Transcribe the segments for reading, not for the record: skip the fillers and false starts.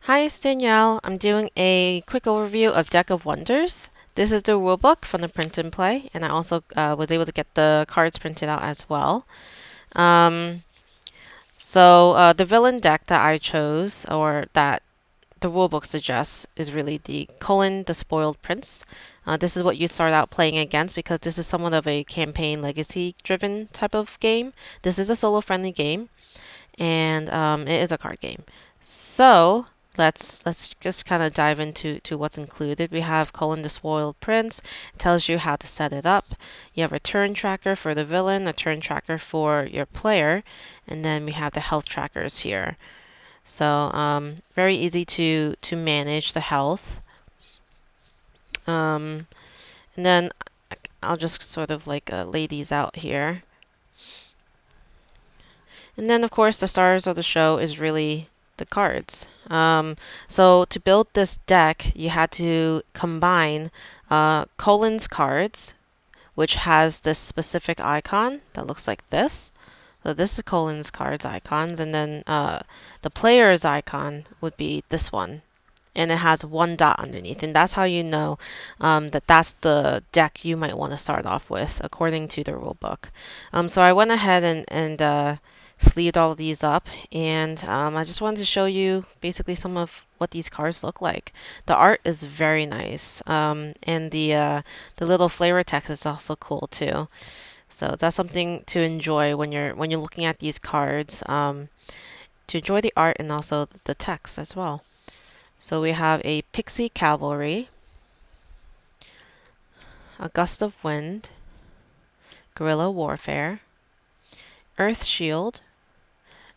Hi, it's Danielle. I'm doing a quick overview of Deck of Wonders. This is the rulebook from the print and play, and I also was able to get the cards printed out as well. Um, the villain deck that I chose, or that the rulebook suggests, is really the Colin the Spoiled Prince. This is what you start out playing against because this is somewhat of a campaign legacy driven type of game. This is a solo friendly game, and it is a card game. So let's just kind of dive into what's included. We have Colin the Spoiled Prince. It tells you how to set it up. You have a turn tracker for the villain, a turn tracker for your player, and then we have the health trackers here. So very easy to manage the health. Um, and then I'll just sort of like lay these out here. And then, of course, the stars of the show is really the cards. So to build this deck, you had to combine Colin's cards, which has this specific icon that looks like this. So this is Colin's cards icons, and then the player's icon would be this one. And it has one dot underneath, and that's how you know that that's the deck you might want to start off with, according to the rule book. So I went ahead and sleeved all of these up, and I just wanted to show you basically some of what these cards look like. The art is very nice, and the little flavor text is also cool too. So that's something to enjoy when you're looking at these cards, to enjoy the art and also the text as well. So we have a Pixie Cavalry, a Gust of Wind, Guerrilla Warfare, Earth Shield,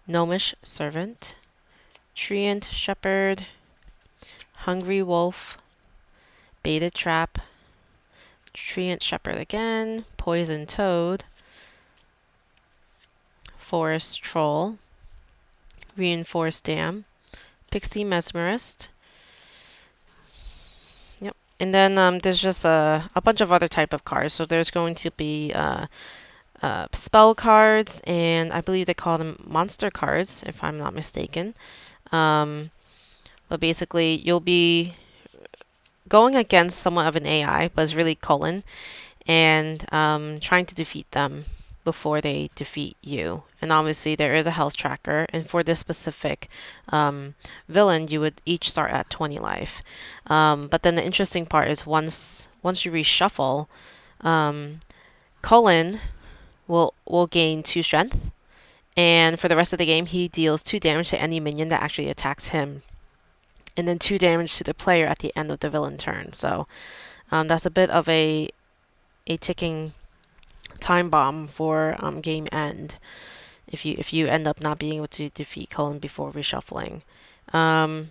Gnomish Servant, Treant Shepherd, Hungry Wolf, Baited Trap, Treant Shepherd again, Poison Toad, Forest Troll, Reinforced Dam, Pixie Mesmerist. Yep. And then there's just a bunch of other type of cards. So there's going to be spell cards, and I believe they call them monster cards, if I'm not mistaken. But basically, you'll be going against somewhat of an AI, but it's really Colin, and trying to defeat them before they defeat you. And obviously, there is a health tracker, and for this specific villain, you would each start at 20 life. But then the interesting part is once you reshuffle, Colin will gain 2 strength, and for the rest of the game, he deals 2 damage to any minion that actually attacks him, and then 2 damage to the player at the end of the villain turn. So that's a bit of a ticking time bomb for game end if you end up not being able to defeat Colin before reshuffling. But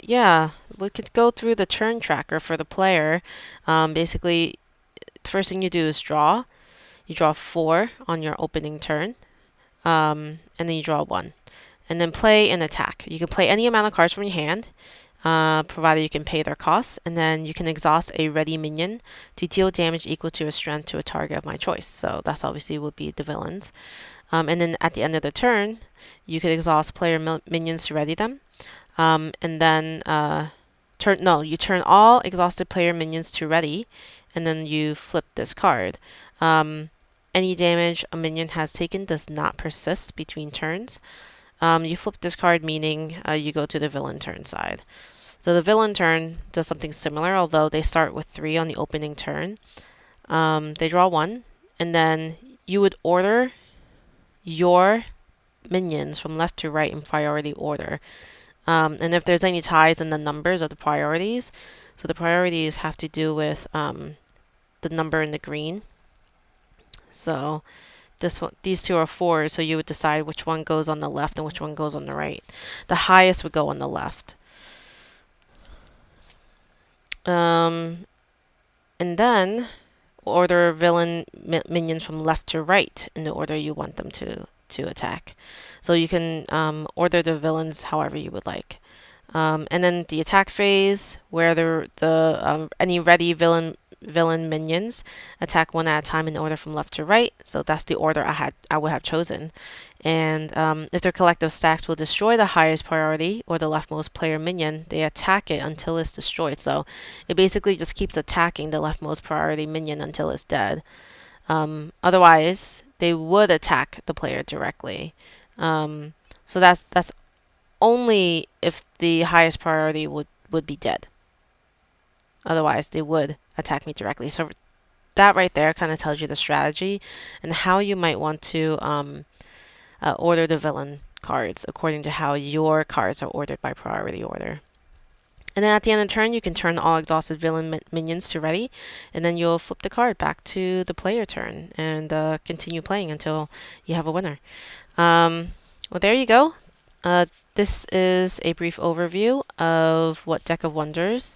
yeah, we could go through the turn tracker for the player. Basically, the first thing you do is draw. You draw 4 on your opening turn, and then you draw 1. And then play and attack. You can play any amount of cards from your hand, provided you can pay their costs, and then you can exhaust a ready minion to deal damage equal to a strength to a target of my choice. So that's obviously would be the villains. And then at the end of the turn, you could exhaust player minions to ready them, and then you turn all exhausted player minions to ready, and then you flip this card. Any damage a minion has taken does not persist between turns. You flip this card, meaning you go to the villain turn side. So the villain turn does something similar, although they start with 3 on the opening turn. They draw 1, and then you would order your minions from left to right in priority order. And if there's any ties in the numbers of the priorities, so the priorities have to do with the number in the green. So these two are 4s, so you would decide which one goes on the left and which one goes on the right. The highest would go on the left. And then order villain minions from left to right in the order you want them to attack. So you can order the villains however you would like. And then the attack phase, where any ready villain villain minions attack one at a time in order from left to right. So that's the order I would have chosen. And if their collective stacks will destroy the highest priority or the leftmost player minion, they attack it until it's destroyed. So it basically just keeps attacking the leftmost priority minion until it's dead. Otherwise, they would attack the player directly. So that's only if the highest priority would be dead. Otherwise, they would attack me directly. So that right there kind of tells you the strategy and how you might want to order the villain cards according to how your cards are ordered by priority order. And then at the end of the turn, you can turn all exhausted villain minions to ready, and then you'll flip the card back to the player turn and continue playing until you have a winner. Well, there you go. This is a brief overview of what Deck of Wonders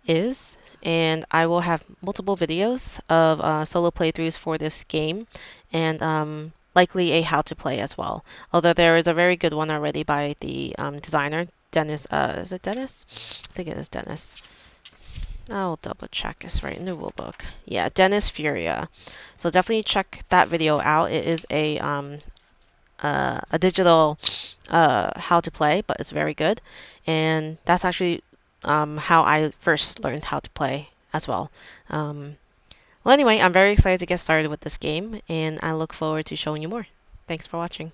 is, and I will have multiple videos of solo playthroughs for this game, and likely a how to play as well. Although there is a very good one already by the designer, Dennis. Is it Dennis? I think it is Dennis. I'll double check. It's right in the rulebook. Yeah, Dennis Furia. So definitely check that video out. It is a digital how to play, but it's very good, and that's actually how I first learned how to play as well. Well, anyway, I'm very excited to get started with this game, and I look forward to showing you more. Thanks for watching.